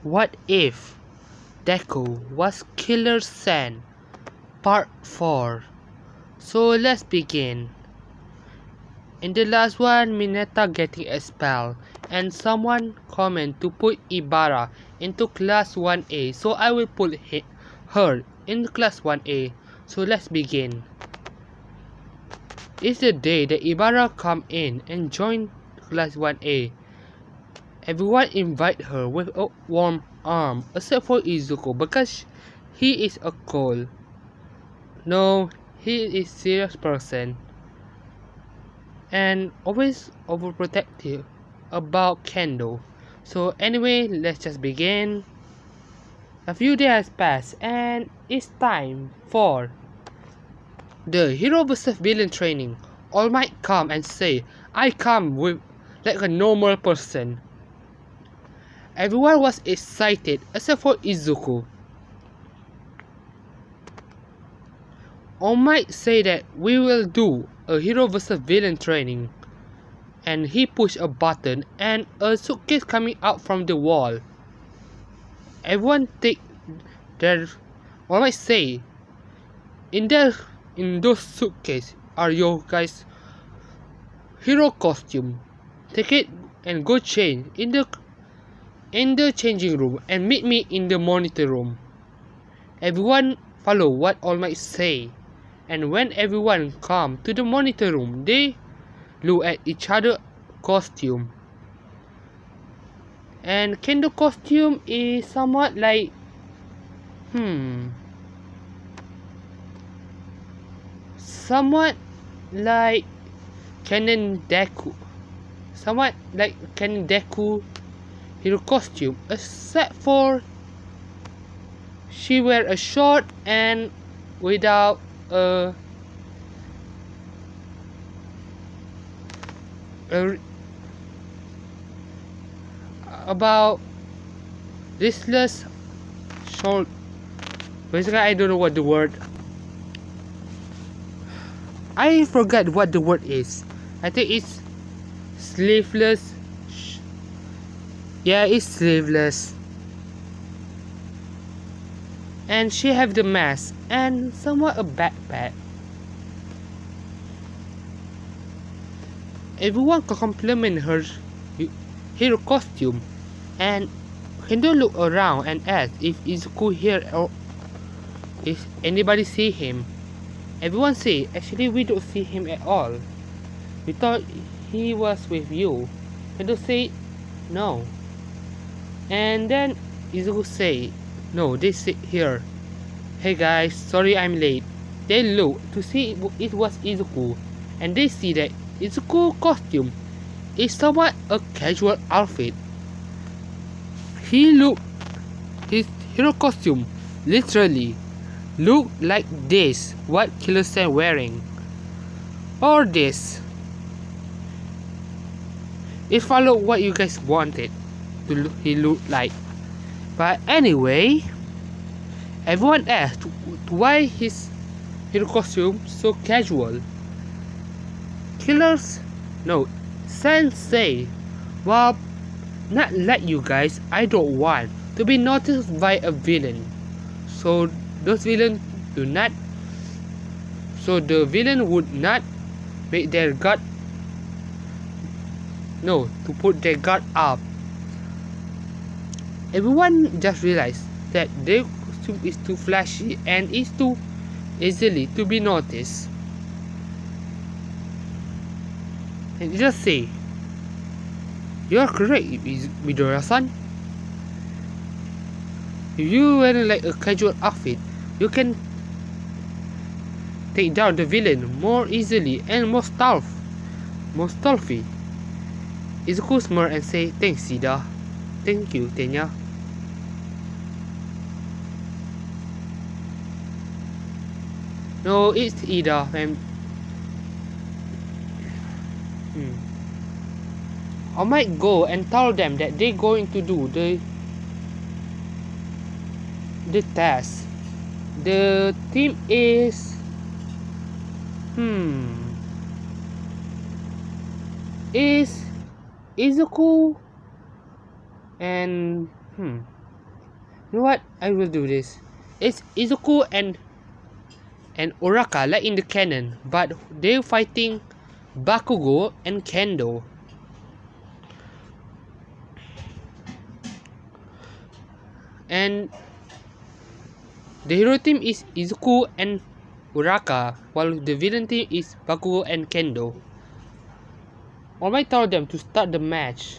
What if Deku was Killer Sen? Part 4. So let's begin. In the last one, Mineta getting expelled, and someone comment to put Ibara into class 1A, so I will put her in class 1A. So let's begin. It's the day that Ibara come in and join class 1A. Everyone invite her with a warm arm except for Izuku because he is a cold. No, he is serious person and always overprotective about Kendo. So anyway, let's just begin. A few days pass and it's time for the hero vs villain training. All Might come and say, I come with like a normal person. Everyone was excited except for Izuku. All Might say that we will do a hero vs villain training, and he pushed a button and a suitcase coming out from the wall. Everyone take their All Might say, in those suitcase are your guys' hero costume. Take it and go change in the changing room and meet me in the monitor room. Everyone follow what All Might say, and when everyone come to the monitor room, they look at each other costume. And Kendo costume is somewhat like somewhat like Canon Deku. Somewhat like Canon Deku hero costume, except for she wear a short and without about wristless short. Basically, I don't know what the word. I forgot what the word is. I think it's sleeveless. Yeah, it's sleeveless. And she have the mask and somewhat a backpack. Everyone compliment her hero costume, and Kendo look around and ask if Izuku here or if anybody see him. Everyone say, actually we don't see him at all. We thought he was with you. Kendo say, no. And then Izuku say, no, they sit here. Hey guys, sorry I'm late. They look to see it was Izuku, and they see that Izuku costume is somewhat a casual outfit. His hero costume literally look like this, what Killer Sen wearing, or this. It follow what you guys wanted to he look like. But anyway, everyone asked why his hero costume so casual. Sen say, well, not like you guys, I don't want to be noticed by a villain. So the villain would not make their guard to put their guard up. Everyone just realized that their costume is too flashy and is too easily to be noticed. And just say, you're correct, Midoriya-san. If you wearing like a casual outfit, you can take down the villain more easily and more stealthy. Izuku smile and say, thanks Sida. Thank you, Tenya. No, it's Ida. I might go and tell them that they're going to do the test. The team is Izuku and You know what? I will do this. It's Izuku and Uraka like in the canon, but they're fighting Bakugo and Kendo. And the hero team is Izuku and Uraka, while the villain team is Bakugo and Kendo. All might tell them to start the match.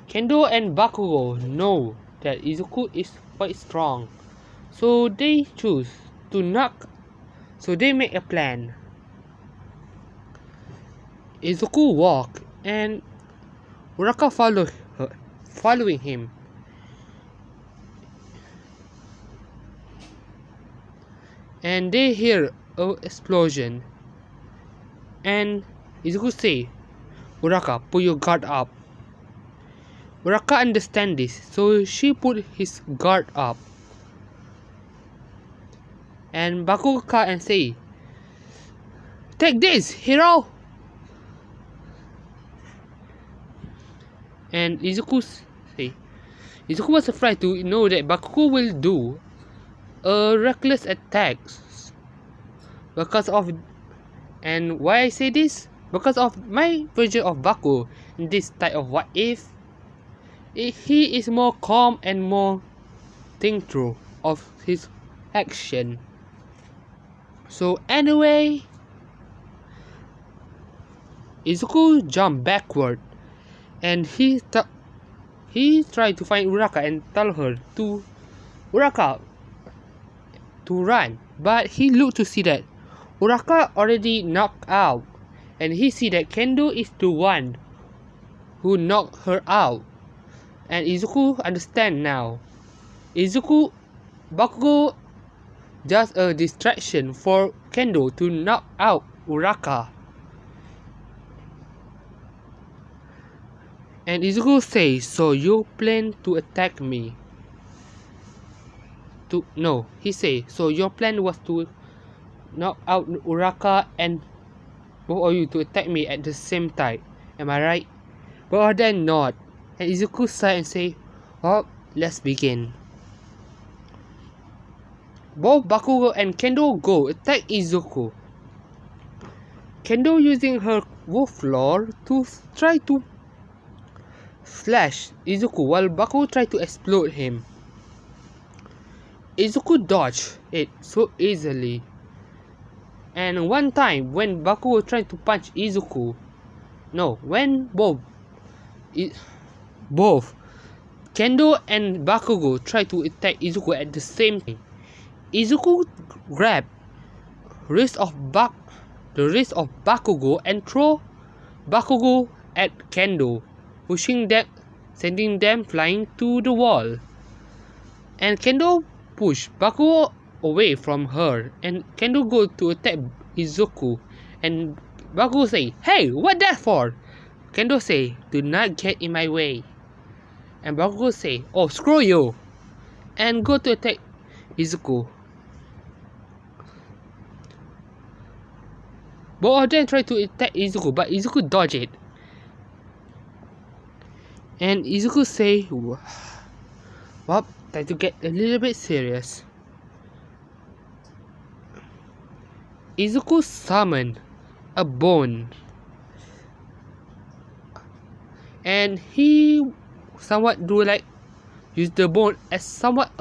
Kendo and Bakugo know that Izuku is quite strong, so they choose to knock. So they make a plan. Izuku walk and Uraka following him. And they hear an explosion. And Izuku say, Uraka, put your guard up. Uraka understand this, so she put his guard up. And Bakugo come and say, take this, hero! And Izuku was afraid to know that Bakugo will do a reckless attack. Because of, and why I say this? Because of my version of Bakugo in this type of what if. He is more calm and more think through of his action. So anyway, Izuku jumped backward and he tried to find Uraka and tell her to Uraka to run, but he looked to see that Uraka already knocked out, and he see that Kendo is the one who knocked her out. And Izuku understand now. Bakugo just a distraction for Kendo to knock out Uraka. And Izuku says, so you plan to attack me? No, he say, so your plan was to knock out Uraka and both of you to attack me at the same time. Am I right? But then not. And Izuku sighed and say, well, let's begin. Both Bakugo and Kendo go attack Izuku. Kendo using her wolf lore to try to slash Izuku while Bakugo try to explode him. Izuku dodged it so easily. And one time when Bakugo tried to punch Izuku, when both Kendo and Bakugo tried to attack Izuku at the same time, Izuku grabbed the wrist of Bakugo and threw Bakugo at Kendo, pushing them, sending them flying to the wall. And Kendo pushed Bakugo away from her, and Kendo go to attack Izuku, and Bakugo say, hey, what that for? Kendo say, do not get in my way. And Bakugo say, oh, screw you, and go to attack Izuku. Both of them try to attack Izuku, but Izuku dodged it. And Izuku say, well, time to get a little bit serious. Izuku summoned a bone, and he somewhat use the bone as somewhat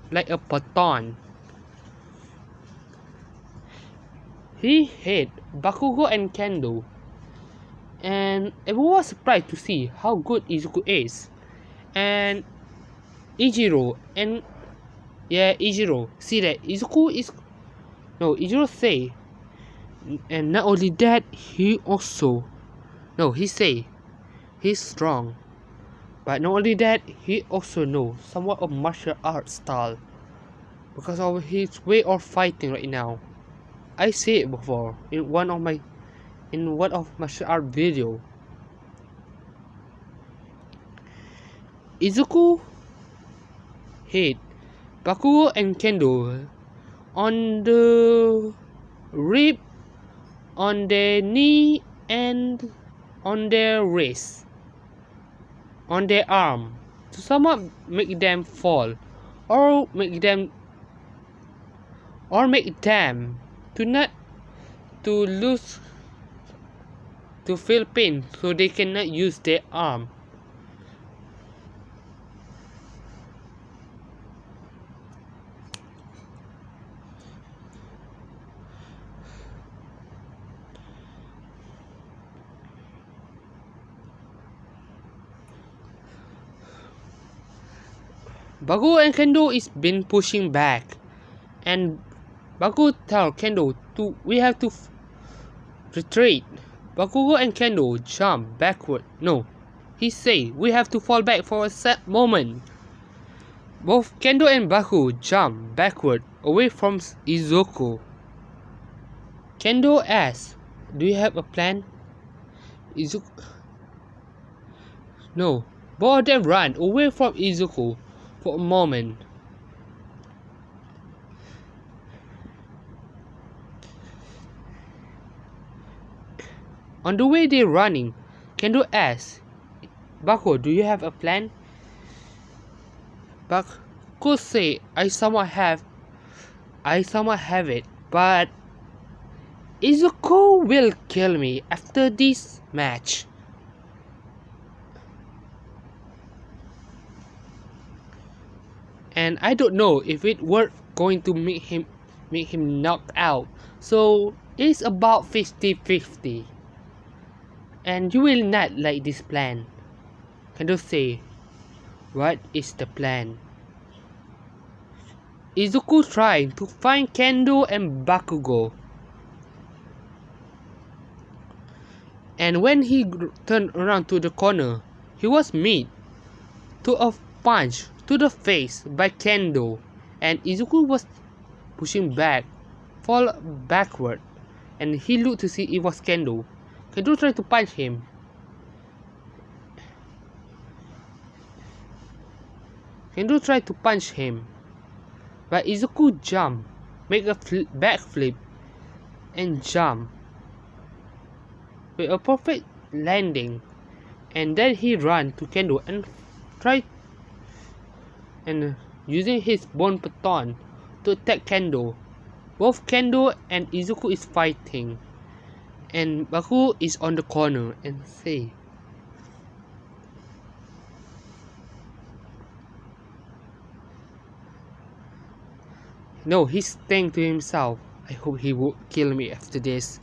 like a baton. He hit Bakugo and Kendo, and everyone was surprised to see how good Izuku is. And Ichiro see that Ichiro say, and not only that, he say he's strong, but not only that, he also knows somewhat of martial arts style because of his way of fighting right now. I say it before in one of martial art video. Izuku hit Bakugo and Kendo on the rib, on their knee, and on their wrist, on their arm. to somewhat make them fall, or make them to not to lose to feel pain, so they cannot use their arm. Bakugo and Kendo is been pushing back, and Bakugo tell Kendo we have to retreat. Bakugo and Kendo jump backward. No, he say we have to fall back for a set moment. Both Kendo and Bakugo jump backward away from Izuku. Kendo asks, "Do you have a plan?" Izuku. No, both of them run away from Izuku for a moment. On the way they're running, Kendo asks, "Bakugo, do you have a plan?" Bakugo say, I somewhat have it, but Izuku will kill me after this match. And I don't know if it were going to make him knocked out. So it's about 50-50. And you will not like this plan. Kendo say, what is the plan? Izuku trying to find Kendo and Bakugo. And when he turned around to the corner, he was met to a punch to the face by Kendo, and Izuku was pushing back, fall backward, and he looked to see it was Kendo. Kendo tried to punch him. But Izuku jumped, make a backflip, and jump with a perfect landing, and then he ran to Kendo and tried using his bone baton to attack Kendo. Both Kendo and Izuku is fighting, and Bakugo is on the corner and say, no, he's saying to himself, I hope he will kill me after this.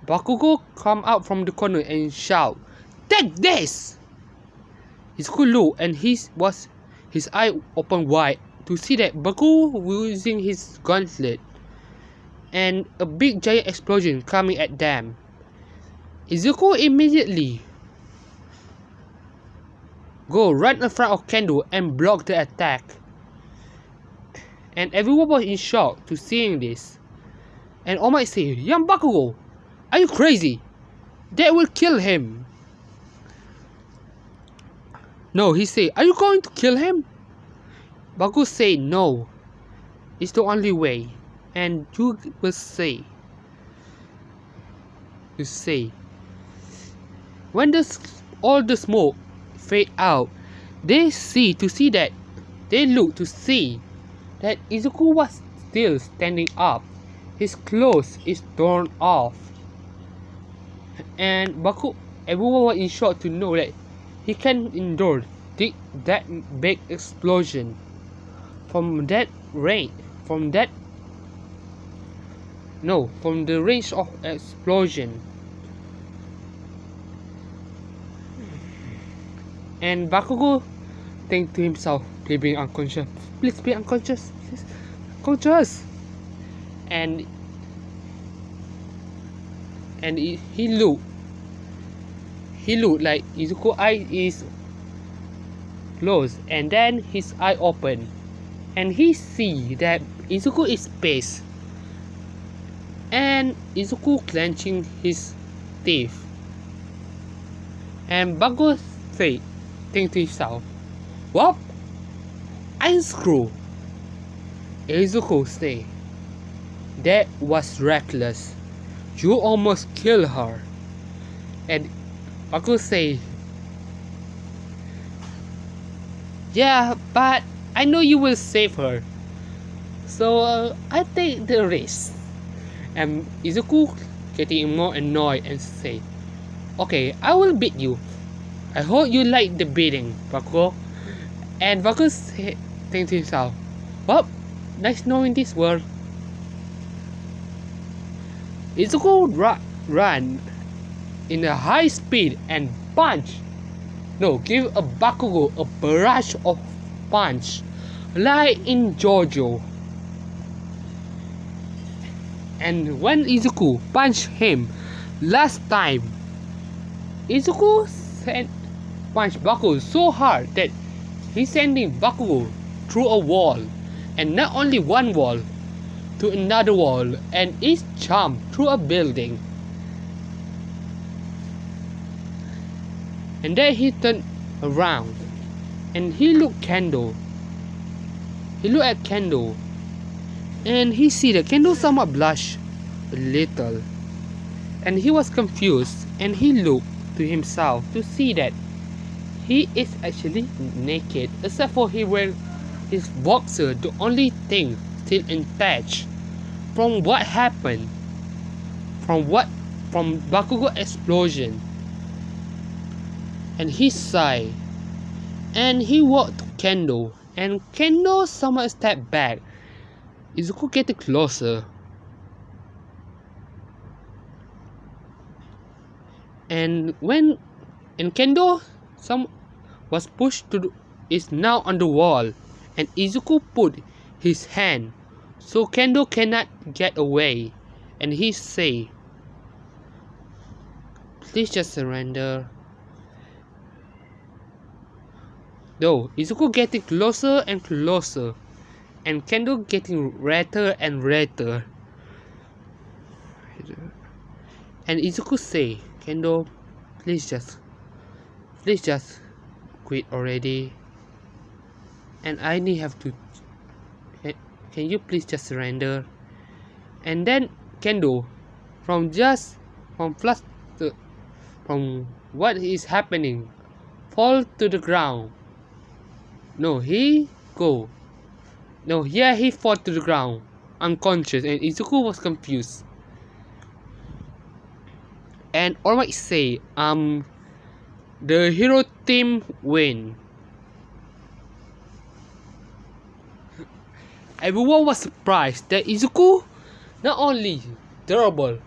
Bakugo come out from the corner and shout, "Take this!" Izuku looked, and his eye opened wide to see that Bakugo was using his gauntlet, and a big giant explosion coming at them. Izuku immediately run in front of Kendo and block the attack. And everyone was in shock to seeing this. And All Might say, "Young Bakugo, are you crazy? That will kill him." No, he say, "Are you going to kill him?" Bakugo say, "No, it's the only way." And you will say, when all the smoke fade out, they look to see that Izuku was still standing up. His clothes is torn off, and everyone was in shock to know that he can endure that big explosion from the range of explosion. And Bakugo think to himself, "Please be unconscious. Please be unconscious. Please, unconscious." And he looked like Izuku's eye is closed, and then his eye opened, and he see that Izuku is pissed, and Izuku clenching his teeth. And Bakugo think to himself, "What? I'm screwed." Izuku say, "That was reckless. You almost killed her." And Bakugo say, Yeah, but I know you will save her. So I take the risk. And Izuku getting more annoyed and say, okay, I will beat you. I hope you like the beating, Bakugo. And Bakugo thinks to himself, well, nice knowing this world. Izuku run in a high speed and punch. No, give a Bakugo a barrage of punch, like in JoJo. And when Izuku punched him last time, Izuku punched Bakugo so hard that he's sending Bakugo through a wall, and not only one wall, to another wall, and each jump through a building. And then he turned around, and he looked Kendo. He looked at Kendo, and he see that Kendo somewhat blushed a little, and he was confused, and he looked to himself to see that he is actually naked, except for he wear his boxer, the only thing still intact from what happened, from Bakugo explosion. And he sighed, and he walked to Kendo, and Kendo somewhat stepped back. Izuku getting closer, and Kendo was pushed is now on the wall, and Izuku put his hand so Kendo cannot get away, and he say, please just surrender. Though Izuku getting closer and closer, and Kendo getting redder and redder. And Izuku say, Kendo, please just quit already. And I have to. Can you please just surrender? And then Kendo, from what is happening, fall to the ground. He fall to the ground, unconscious, and Izuku was confused. And All Might say, the hero team win. Everyone was surprised that Izuku not only durable,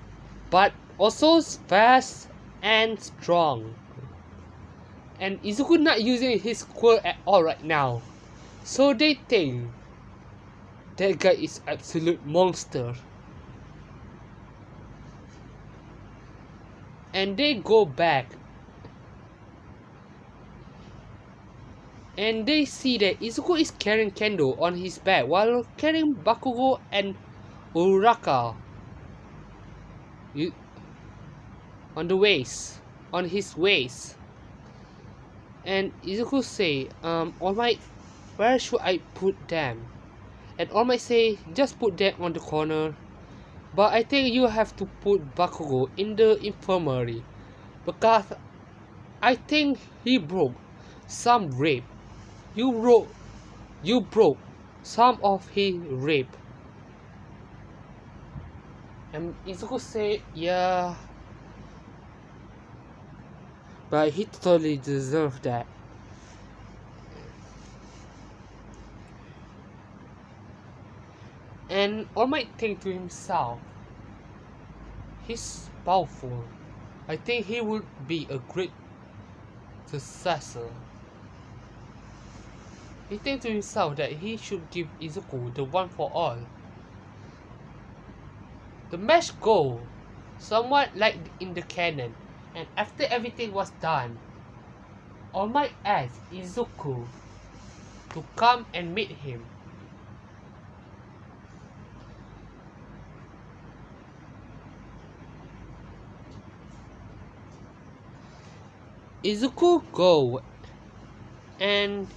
but also fast and strong. And Izuku not using his quill at all right now, so they think that guy is absolute monster. And they go back, and they see that Izuku is carrying Kendo on his back while carrying Bakugo and Uraka on his waist. And Izuku say, All Might, where should I put them? And All Might say, just put them on the corner. But I think you have to put Bakugo in the infirmary, because I think he broke some rib. You broke some of his rib. And Izuku say, yeah, but he totally deserved that. And All Might think to himself, he's powerful. I think he would be a great successor. He thinks to himself that he should give Izuku the one for all. The match go somewhat like in the canon, and after everything was done, All Might asked Izuku to come and meet him. Izuku go, and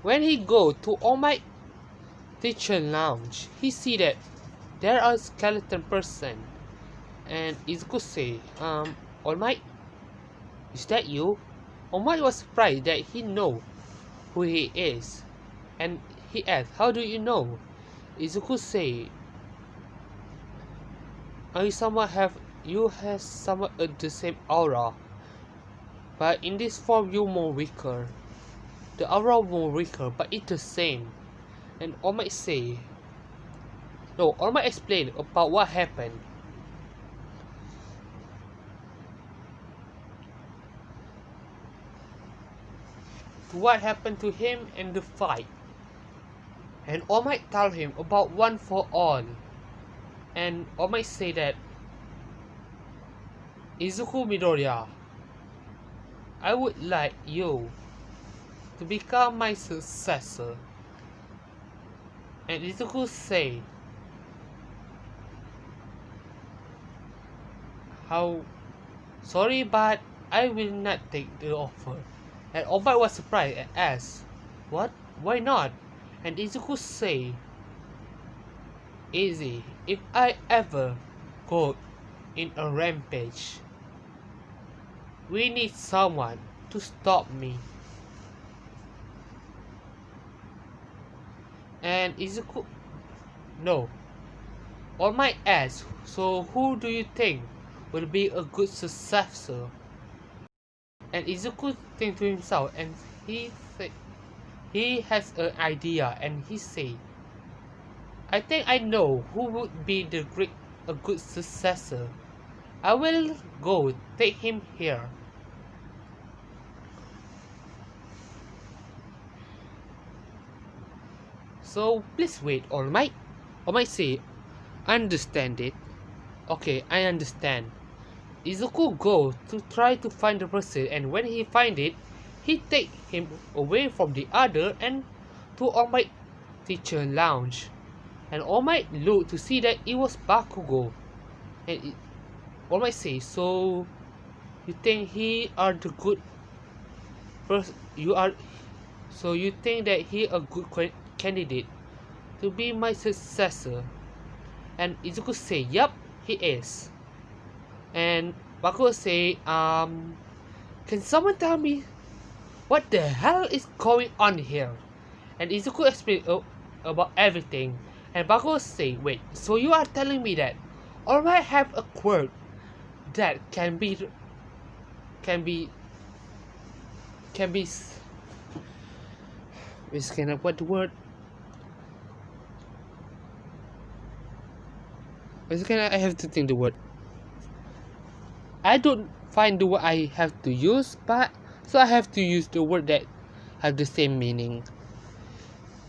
when he go to All Might teacher lounge, he see that there are skeleton person, and Izuku say, All Might, is that you? All Might was surprised that he know who he is. And he asks, how do you know? Izuku say, you have somewhat the same aura, but in this form you more weaker. The aura more weaker, but it's the same. And All Might say, no, All Might explain about what happened. What happened to him in the fight. And All Might tell him about One for All. And All Might say that, Izuku Midoriya, I would like you to become my successor. And Izuku say, sorry, but I will not take the offer. And All Might was surprised and asked, what? Why not? And Izuku say, easy, if I ever go in a rampage, we need someone to stop me. And Izuku, no. All Might asks, so who do you think will be a good successor? And Izuku thinks to himself, and he has an idea, and he say, I think I know who would be a good successor. I will go take him here. So please wait, All Might. All Might say, understand it. Okay, I understand. Izuku go to try to find the person, and when he find it, he take him away from the other and to All Might teacher lounge. And All Might look to see that it was Bakugo. And All Might say, so you think he are the good person? So you think that he a good candidate to be my successor? And Izuku say, yup, he is. And Bakugo say, can someone tell me what the hell is going on here? And Izuku explain about everything. And Bakugo say, wait, so you are telling me that All Might have a quirk that can be is kind of what the word is kind of I have to think the word. I don't find the word I have to use, but so I have to use the word that have the same meaning.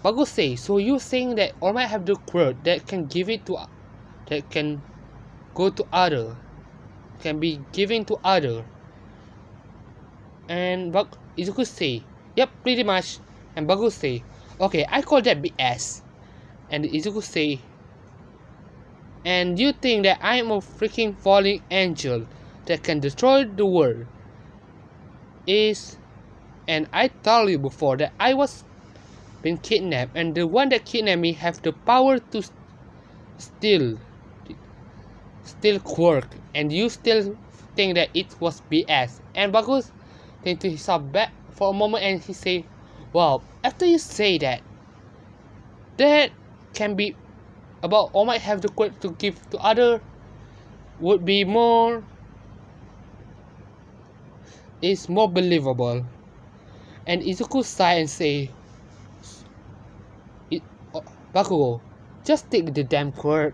Bakugo say, so you saying that All Might have the quirk that can go to other, can be given to other. And Izuku say, yep, pretty much. And Bakugo say, okay, I call that BS. And Izuku say, and you think that I am a freaking falling angel that can destroy the world? And I told you before that I was been kidnapped, and the one that kidnapped me have the power to steal quirk, and you still think that it was BS. And Bakugo think to himself back for a moment, and he say, wow, after you say that can be about All Might have the quirk to give to other would be more believable. And Izuku sigh and say, Bakugo, just take the damn quirk.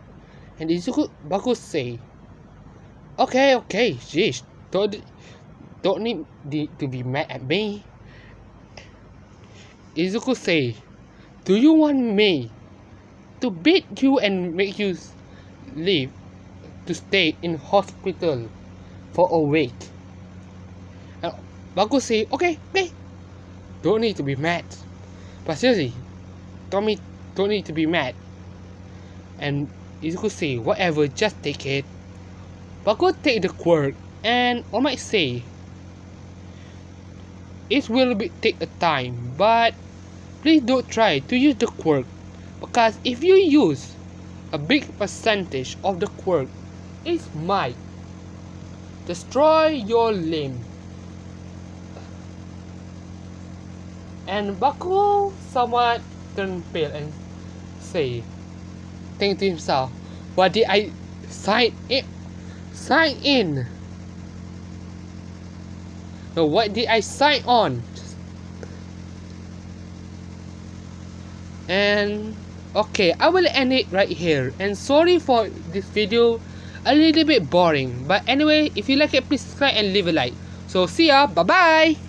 And Bakugo say, okay, jeez, don't need to be mad at me. Izuku say, do you want me to beat you and make you live to stay in hospital for a week? And Bakugo say, okay, don't need to be mad. But seriously, don't need to be mad. And Izuku say, whatever, just take it. Bakugo take the quirk, and All Might say, it will take a time, but please don't try to use the quirk, because if you use a big percentage of the quirk, it might destroy your limb. And Baku somewhat turned pale and say, think to himself, what did I sign in? Sign in? No, what did I sign on? And okay, I will end it right here. And sorry for this video, a little bit boring. But anyway, if you like it, please subscribe and leave a like. So see ya, bye bye.